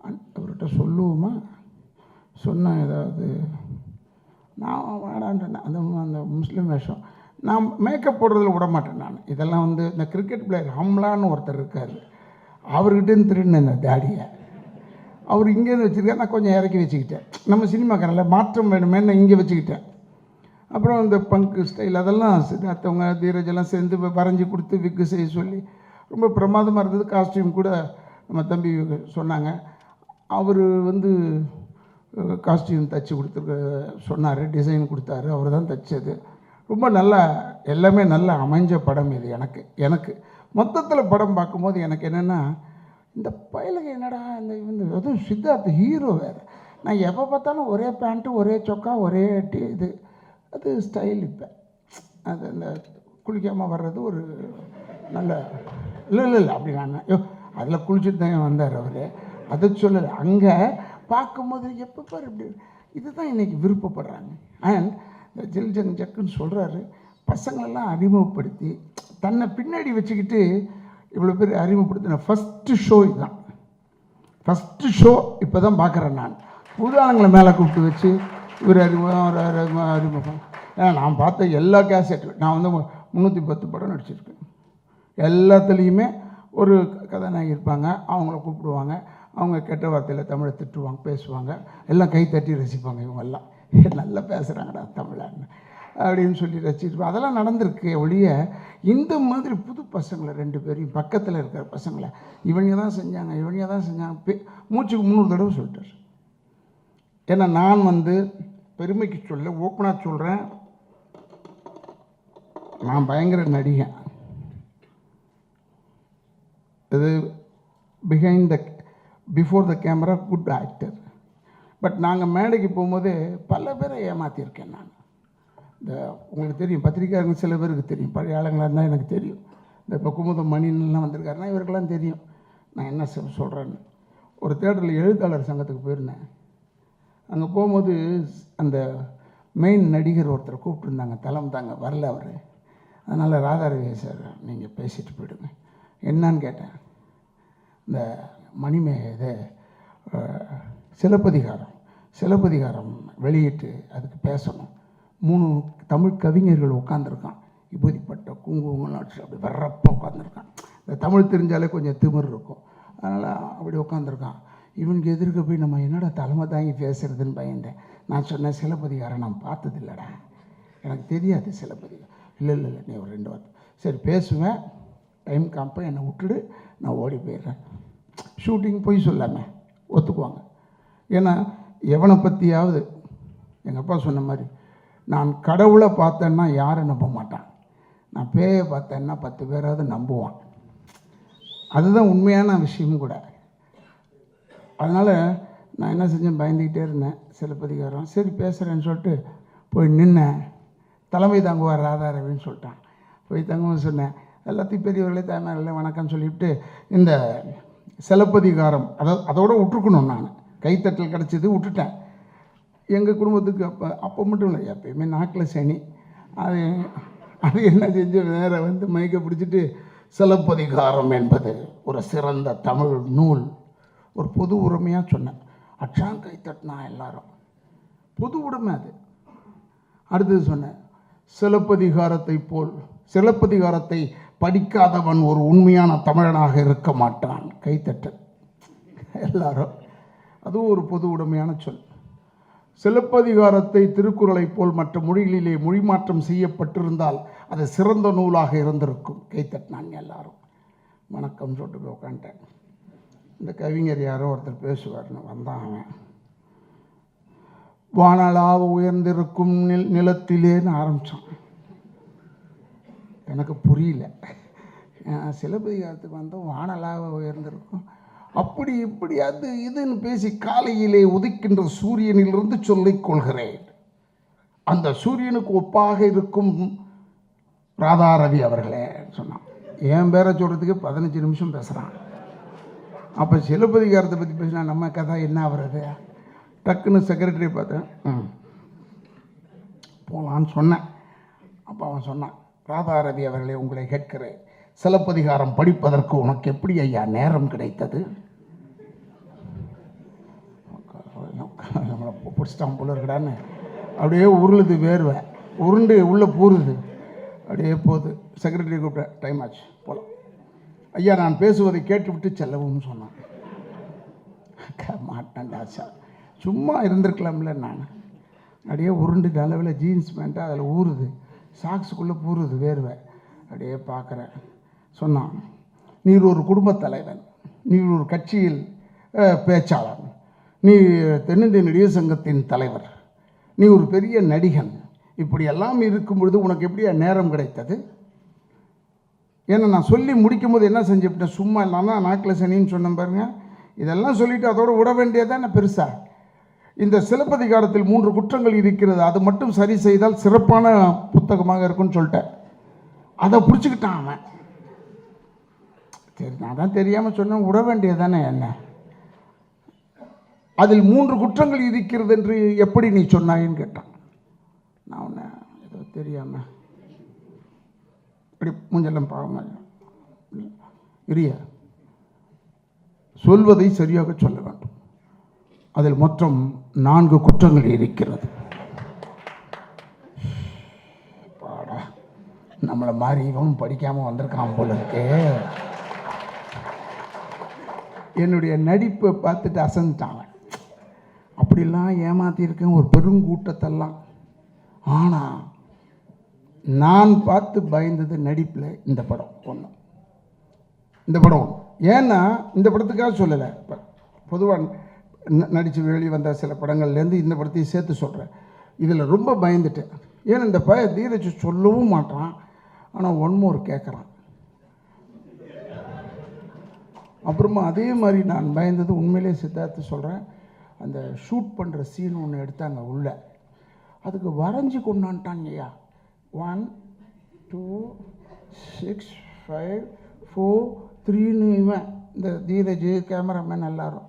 அவர்கிட்ட சொல்லுவோமா, சொன்னால் ஏதாவது நான் வேடான்றேன். அந்த முஸ்லீம் வேஷம் நான் மேக்கப் போடுறதில் விட மாட்டேன். நான் இதெல்லாம் இந்த கிரிக்கெட் பிளேயர் ஹம்லான்னு ஒருத்தர் இருக்கார், அவர்கிட்டேருந்து திருடினேன் இந்த தாடியை. அவர் இங்கேருந்து வச்சுருக்காரு, நான் கொஞ்சம் இறக்கி வச்சுக்கிட்டேன். நம்ம சினிமாக்காரில் மாற்றம் வேணுமேன்னு நான் இங்கே வச்சுக்கிட்டேன். அப்புறம் இந்த பங்கு ஸ்டைல் அதெல்லாம் சித்தார்த்தவங்க தீரஜெல்லாம் சேர்ந்து வரைஞ்சி கொடுத்து விக்கு செய்ய சொல்லி ரொம்ப பிரமாதமாக இருந்தது. காஸ்டியூம் கூட நம்ம தம்பி சொன்னாங்க, அவர் காஸ்டியூம் தைச்சி கொடுத்துருக்க சொன்னார், டிசைன் கொடுத்தாரு, அவர் தான் தைச்சது. ரொம்ப நல்லா எல்லாமே நல்லா அமைஞ்ச படம் இது. எனக்கு மொத்தத்தில் படம் பார்க்கும்போது எனக்கு என்னென்னா, இந்த பயலுக்கு என்னடா அதுவும் சித்தார்த்த ஹீரோ வேறு. நான் எப்போ பார்த்தாலும் ஒரே பேண்ட்டு ஒரே சொக்கா ஒரே இது அது ஸ்டைல். இப்போ அது அந்த குளிக்காமல் வர்றது ஒரு நல்ல இல்லை அப்படி நான் அதில் குளிச்சுட்டு தான் வந்தார் அவர், அதை சொல்லலை. அங்கே பார்க்கும்போது எப்போ பாரு இப்படி இதுதான் இன்றைக்கி விருப்பப்படுறாங்க. அண்ட் இந்த ஜில்ஜன் ஜக்குன்னு சொல்கிறாரு, பசங்களெல்லாம் அறிமுகப்படுத்தி தன்னை பின்னாடி வச்சுக்கிட்டு இவ்வளோ பேர் அறிமுகப்படுத்தின ஃபஸ்ட்டு ஷோ இதுதான். ஃபஸ்ட்டு ஷோ இப்போ தான் பார்க்குறேன் நான். புது ஆளுங்களை மேலே கூப்பிட்டு வச்சு இவர் அறிமுகம். ஏன்னா நான் பார்த்த எல்லா கேசட்டும் நான் 310 படம் நடிச்சிருக்கேன். எல்லாத்துலேயுமே ஒரு கதாநாயகி இருப்பாங்க, அவங்கள கூப்பிடுவாங்க, அவங்க கெட்ட வார்த்தையில் தமிழை திட்டுவாங்க, பேசுவாங்க, எல்லாம் கை தட்டி ரசிப்பாங்க. இவங்கெல்லாம் நல்லா பேசுகிறாங்கடா தமிழான்னு அப்படின்னு சொல்லி ரசிச்சிருப்போம். அதெல்லாம் நடந்திருக்கு ஒழிய இந்த மாதிரி புது பசங்களை 2 பேரையும் பக்கத்தில் இருக்கிற பசங்களை இவங்க தான் செஞ்சாங்க மூச்சுக்கு 300 தடவை சொல்லிட்டார். ஏன்னா நான் பெருமைக்கு சொல்ல ஓப்பனாக சொல்கிறேன், நான் பயங்கர நடிகன். இது before the camera good actor. But நாங்கள் மேடைக்கு போகும்போது பல பேரை ஏமாற்றியிருக்கேன் நான். உங்களுக்கு தெரியும், பத்திரிக்கையாளர்கள் சில பேருக்கு தெரியும், பழைய ஆளுங்களாக இருந்தால் எனக்கு தெரியும். இப்போ குமுதம் மணின்லாம் வந்திருக்காருன்னா இவருக்கெல்லாம் தெரியும் நான் என்ன சொல்கிறேன்னு. ஒரு தேட்டரில் எழுத்தாளர் சங்கத்துக்கு போயிருந்தேன். அங்கே போகும்போது அந்த மெயின் நடிகர் ஒருத்தரை கூப்பிட்டுருந்தாங்க, தலைமை தாங்க வரல அவர். அதனால் ராதாரவி சார் நீங்கள் பேசிட்டு போயிடுங்க. என்னான்னு கேட்டேன். இந்த இது சிலப்பதிகாரம் வெளியிட்டு அதுக்கு பேசணும். 3 தமிழ் கவிஞர்கள் உட்காந்துருக்கான், இப்போதிப்பட்ட குங்குமம்லாம் அடிச்சு அப்படி வர்றப்போ உட்காந்துருக்கான். இந்த தமிழ் தெரிஞ்சாலே கொஞ்சம் திமிர் இருக்கும், அதனால் அப்படி உட்காந்துருக்கான். இவனுக்கு எதிர்க்க போய் நம்ம என்னடா தலைமை தாங்கி பேசுகிறதுன்னு பயந்தேன். நான் சொன்னேன், சிலப்பதிகாரம் நான் பார்த்ததில்லடா, எனக்கு தெரியாது சிலப்பதிகாரம். இல்லை நீ ஒரு 2 வார்த்தை சரி பேசுவேன், டைம் காமிப்பேன், என்னை விட்டுடு, நான் ஓடி போயிடுறேன். ஷூட்டிங் போய் சொல்லாமல் ஒத்துக்குவாங்க. ஏன்னா எவனை பற்றியாவது எங்கள் அப்பா சொன்ன மாதிரி, நான் கடவுளை பார்த்தேன்னா யாரும் நம்ப மாட்டான், நான் பேயை பார்த்தேன்னா 10 பேராவது நம்புவான். அதுதான் உண்மையான விஷயமும் கூட. அதனால் நான் என்ன செஞ்சேன், பயந்துக்கிட்டே இருந்தேன். சிலப்பதிகாரம் சரி பேசுகிறேன்னு சொல்லிட்டு போய் நின்னேன். தலைமை தாங்குவார் ராதாரவின்னு சொல்லிட்டான். போய் தங்குவோம் சொன்னேன். எல்லாத்தையும் பெரியவர்களே தாய்மார்களே வணக்கம் சொல்லிவிட்டு இந்த சிலப்பதிகாரம் அதோடு விட்டுருக்கணும். நான் கைத்தட்டல் கிடச்சிது விட்டுட்டேன். எங்கள் குடும்பத்துக்கு அப்போ மட்டும் இல்லை, எப்பயுமே நாக்கில் சனி. அது என்ன செஞ்சு வேற மயக்க பிடிச்சிட்டு, சிலப்பதிகாரம் என்பது ஒரு சிறந்த தமிழ் நூல், ஒரு பொது உரிமையாக சொன்னேன். அச்சாங் கைத்தட்டினா எல்லாரும் பொது உடைமை அது. அடுத்தது சொன்னேன், சிலப்பதிகாரத்தை படிக்காதவன் ஒரு உண்மையான தமிழனாக இருக்க மாட்டான். கைத்தட்டல் எல்லாரும். அதுவும் ஒரு பொது உடைமையான சொல். சிலப்பதிகாரத்தை திருக்குறளை போல் மற்ற மொழிகளிலே மொழிமாற்றம் செய்யப்பட்டிருந்தால் அது சிறந்த நூலாக இருந்திருக்கும். கைத்தட்டினாங்க எல்லாரும். வணக்கம் சொல்லிட்டு போய் உட்காந்துட்டேன். இந்த கவிஞர் யாரோ ஒருத்தர் பேசுவார்னு வந்தான். அவன் வானளாவ உயர்ந்திருக்கும் நிலத்திலேன்னு ஆரம்பித்தான். எனக்கு புரியல. சிலப்பதிகாரத்துக்கு வந்தோம், வானளாவ உயர்ந்திருக்கும் அப்படி இப்படி அது இதுன்னு பேசி காலையிலே உதிக்கின்ற சூரியனிலிருந்து சொல்லிக் கொள்கிறேன். அந்த சூரியனுக்கு ஒப்பாக இருக்கும் ராதாரவி அவர்களே சொன்னான். என் பேரை சொல்கிறதுக்கு 15 நிமிஷம் பேசுகிறான். அப்போ சிலப்பதிகாரத்தை பற்றி பேசினா நம்ம கதை என்ன ஆகிறது? டக்குன்னு செக்ரட்டரி பார்த்தேன், போகலான்னு சொன்னேன். அப்போ அவன் சொன்னான், ராதாரவி அவர்களே உங்களை கேட்கிறேன், சிலப்பதிகாரம் படிப்பதற்கு உனக்கு எப்படி ஐயா நேரம் கிடைத்தது? நம்மளை பிடிச்சிட்டான் போல இருக்கடான்னு அப்படியே உருளுது வேர்வை, உருண்டு உள்ளே பூருது, அப்படியே போகுது. செக்ரட்டரி கூப்பிட்டேன், டைம் ஆச்சு போகலாம். ஐயா நான் பேசுவதை கேட்டுவிட்டு செல்லவும் சொன்னான். மாட்டேன்டா சார், சும்மா இருந்திருக்கலாம்ல. நான் அப்படியே உருண்டு அளவில் ஜீன்ஸ் பேண்ட்டு அதில் ஊறுது, சாக்ஸுக்குள்ளே பூருது வேர்வை. அப்படியே பார்க்குறேன். சொன்னான், நீர் ஒரு குடும்பத் தலைவன், நீர் ஒரு கட்சியில் பேச்சாளர், நீ தென்னிந்திய நடிகர் சங்கத்தின் தலைவர், நீ ஒரு பெரிய நடிகன், இப்படி எல்லாம் இருக்கும் பொழுது உனக்கு எப்படியா நேரம் கிடைத்தது? ஏன்னா நான் சொல்லி முடிக்கும் போது என்ன செஞ்சுவிட்டேன், சும்மா இல்லாமல் நாக்கில் சனின்னு சொன்னேன் பாருங்க. இதெல்லாம் சொல்லிவிட்டு அதோடு விட வேண்டியதான் என்ன பெருசா? இந்த சிலப்பதிகாரத்தில் 3 குற்றங்கள் இருக்கிறது, அது மட்டும் சரி செய்தால் சிறப்பான புத்தகமாக இருக்கும்னு சொல்லிட்டேன். அதை பிடிச்சிக்கிட்டான் அவன். சரி, நான் தான் தெரியாமல் சொன்னேன், விட வேண்டியதானே என்ன? அதில் 3 குற்றங்கள் இருக்கிறது என்று எப்படி நீ சொன்னாயின்னு கேட்டான். நான் உன்னை ஏதோ தெரியாமல் இப்படி மூஞ்செல்லாம் பாவமா இரிய சொல்வதை சரியாக சொல்ல வேண்டும். அதில் மொத்தம் 4 குற்றங்கள் இருக்கிறது. பாடா, நம்மளை மாதிரி இவன் படிக்காமல் வந்திருக்கான் போல இருக்கே. என்னுடைய நடிப்பை பார்த்துட்டு அசந்துட்டாங்க. அப்படிலாம் ஏமாற்றிருக்கேன் ஒரு பெருங்கூட்டத்தெல்லாம். ஆனால் நான் பார்த்து பயந்தது நடிப்பில் இந்த படம் ஒன்று. இந்த படம் ஒன்று. ஏன்னா இந்த படத்துக்காக சொல்லலை, பொதுவாக நடித்து வெளியே வந்த சில படங்கள்லேருந்து இந்த படத்தையும் சேர்த்து சொல்கிறேன். இதில் ரொம்ப பயந்துட்டேன். ஏன்னா இந்த தீரஜ் சொல்லவும் மாட்டான், ஆனால் ஒன்மோர் கேட்குறான். அப்புறமா அதே மாதிரி நான் பயந்தது உண்மையிலே சித்தார்த்து சொல்கிறேன். அந்த ஷூட் பண்ணுற சீன் ஒன்று எடுத்தாங்க உள்ள, அதுக்கு வரைஞ்சி கொண்டான்ட்டாங்க ஐயா. 1 2 6 5 4 3ன்னு இவன் இந்த தீரஜ் கேமராமேன் எல்லாரும்.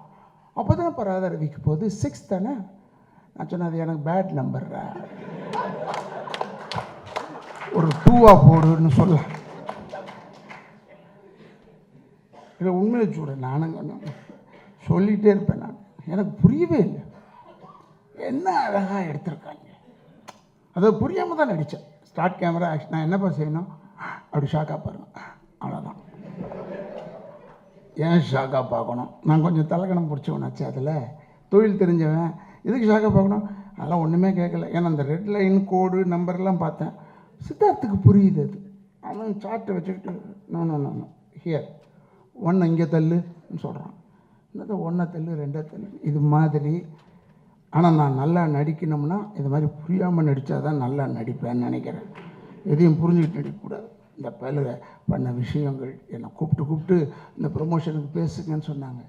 அப்போ தான் பராத ரவிக்கு போகுது 6 தானே. நான் சொன்னேன், அது எனக்கு பேட் நம்பர்ரா, ஒரு 2 போடுன்னு சொல்ல. இல்லை உண்மையை சொல்கிறேன், நானும் சொல்லிகிட்டே இருப்பேன். நான் எனக்கு புரியவே இல்லை, என்ன அழகாக எடுத்திருக்காங்க. அதை புரியாமல் தான் நடித்தேன். ஸ்டார்ட் கேமரா ஆக்ஷன், நான் என்னப்பா செய்யணும், அப்படி ஷாக்காக பாருங்க, அவ்வளோதான். ஏன் ஷாக்காக பார்க்கணும்? நான் கொஞ்சம் தலைக்கணம் பிடிச்சவனாச்சு, அதில் தொழில் தெரிஞ்சவன், இதுக்கு ஷாக்காக பார்க்கணும்? அதெல்லாம் ஒன்றுமே கேட்கல. ஏன்னா அந்த ரெட் லைன் கோடு நம்பர்லாம் பார்த்தேன். சித்தார்த்துக்கு புரியுது. அது அவன் சார்ட்டை வச்சுக்கிட்டு நான் ஹியர் 1 இங்கே தள்ளுன்னு சொல்கிறான், இந்த 1 தள்ளு 2 தள்ளு இது மாதிரி. ஆனால் நான் நல்லா நடிக்கணும்னா இது மாதிரி புரியாமல் நடித்தா தான் நல்லா நடிப்பேன்னு நினைக்கிறேன். எதையும் புரிஞ்சுக்கிட்டு நடிக்கக்கூடாது. இந்த பல பண்ண விஷயங்கள் என்னை கூப்பிட்டு இந்த ப்ரொமோஷனுக்கு பேசுங்கன்னு சொன்னாங்க.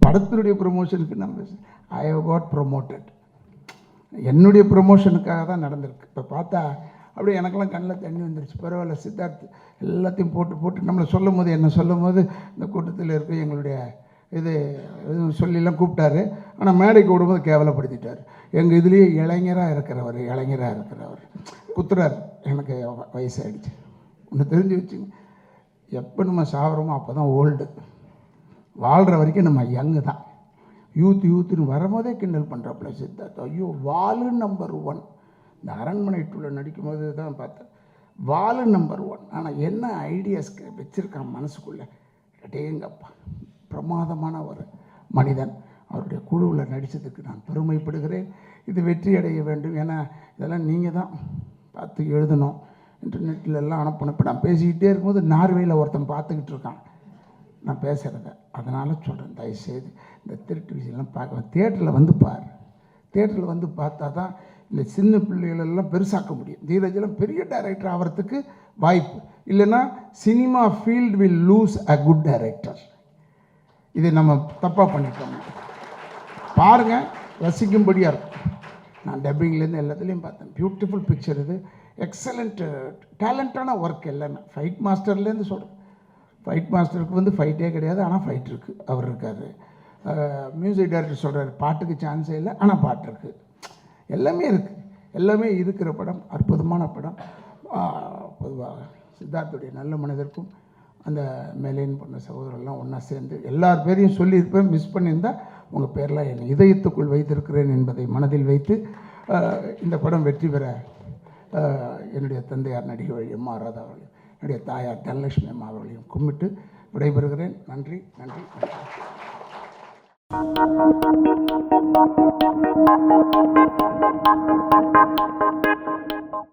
படத்தினுடைய ப்ரொமோஷனுக்கு நான் பேசுகிறேன். I have got promoted. என்னுடைய ப்ரொமோஷனுக்காக தான் நடந்திருக்கு. இப்போ பார்த்தா அப்படியே எனக்கெல்லாம் கண்ணில் தண்ணி வந்துருச்சு. பரவாயில்ல, சித்தார்த் எல்லாத்தையும் போட்டு நம்மளை சொல்லும் போது, என்ன சொல்லும் போது இந்த கூட்டத்தில் இருக்க எங்களுடைய இது சொல்லிலாம் கூப்பிட்டாரு. ஆனால் மேடைக்கு விடும்போது கேவலப்படுத்திட்டார். எங்கள் இதுலேயே இளைஞராக இருக்கிறவர் குத்துறார். எனக்கு வயசாகிடுச்சு. ஒன்று தெரிஞ்சு வச்சுங்க, எப்போ நம்ம சாப்பிட்றோமோ அப்போ தான் ஓல்டு. வாழ்கிற வரைக்கும் நம்ம யங்கு தான். யூத்துன்னு வரும்போதே கிண்டல் பண்ணுறப்பல சித்தார்த். ஐயோ, வாலு நம்பர் 1. இந்த அரண்மனை 2ல் நடிக்கும்போது தான் பார்த்தேன், வாலு நம்பர் 1. ஆனால் என்ன ஐடியாஸ் வச்சுருக்கான் மனசுக்குள்ளே, அடேங்கப்பா, பிரமாதமான ஒரு மனிதன். அவருடைய குழுவில் நடித்ததுக்கு நான் பெருமைப்படுகிறேன். இது வெற்றி அடைய வேண்டும். ஏன்னா இதெல்லாம் நீங்கள் தான் பார்த்து எழுதணும், இன்டர்நெட்டில் எல்லாம் அனுப்பணும். இப்போ நான் பேசிக்கிட்டே இருக்கும்போது நார்வேயில் ஒருத்தன் பார்த்துக்கிட்டு இருக்கான் நான் பேசுகிறத. அதனால் சொல்கிறேன், தயவுசெய்து இந்த திருட்டு விஷயம்லாம் பார்க்க தியேட்டரில் வந்து பார். தியேட்டரில் வந்து பார்த்தா தான் இந்த சின்ன பிள்ளைகளெல்லாம் பெருசாக்க முடியும். தீரஜெல்லாம் பெரிய டைரக்டர் ஆகிறதுக்கு வாய்ப்பு இல்லைன்னா cinema field will lose a good director. இதை நம்ம தப்பாக பண்ணிட்டோம். பாருங்கள், ரசிக்கும்படியாக இருக்கும். நான் டப்பிங்லேருந்து எல்லாத்துலேயும் பார்த்தேன். பியூட்டிஃபுல் பிக்சர் இது. எக்ஸலண்ட் டேலண்டான ஒர்க் எல்லாமே. ஃபைட் மாஸ்டர்லேருந்து சொல்கிறேன். ஃபைட் மாஸ்டருக்கு வந்து ஃபைட்டே கிடையாது, ஆனால் ஃபைட் இருக்குது, அவர் இருக்கார். மியூசிக் டைரக்டர் சொல்கிறார் பாட்டுக்கு சான்ஸே இல்லை, ஆனால் பாட்டு இருக்குது. எல்லாமே இருக்குது. எல்லாமே இருக்கிற படம், அற்புதமான படம். பொதுவாக சித்தார்த்துடைய நல்ல மனிதருக்கும் அந்த மேலேன்னு பண்ண சகோதரர்லாம் ஒன்றா சேர்ந்து எல்லார் பேரையும் சொல்லியிருப்பேன், மிஸ் பண்ணியிருந்தால் உங்கள் பேரில் என் இதயத்துக்குள் வைத்திருக்கிறேன் என்பதை மனதில் வைத்து இந்த படம் வெற்றி பெற என்னுடைய தந்தையார் நடிகை எம் ஆர் ராதா அவர்களையும் என்னுடைய தாயார் தனலட்சுமி அம்மா அவர்களையும் கும்பிட்டு விடைபெறுகிறேன். நன்றி நன்றி நன்றி.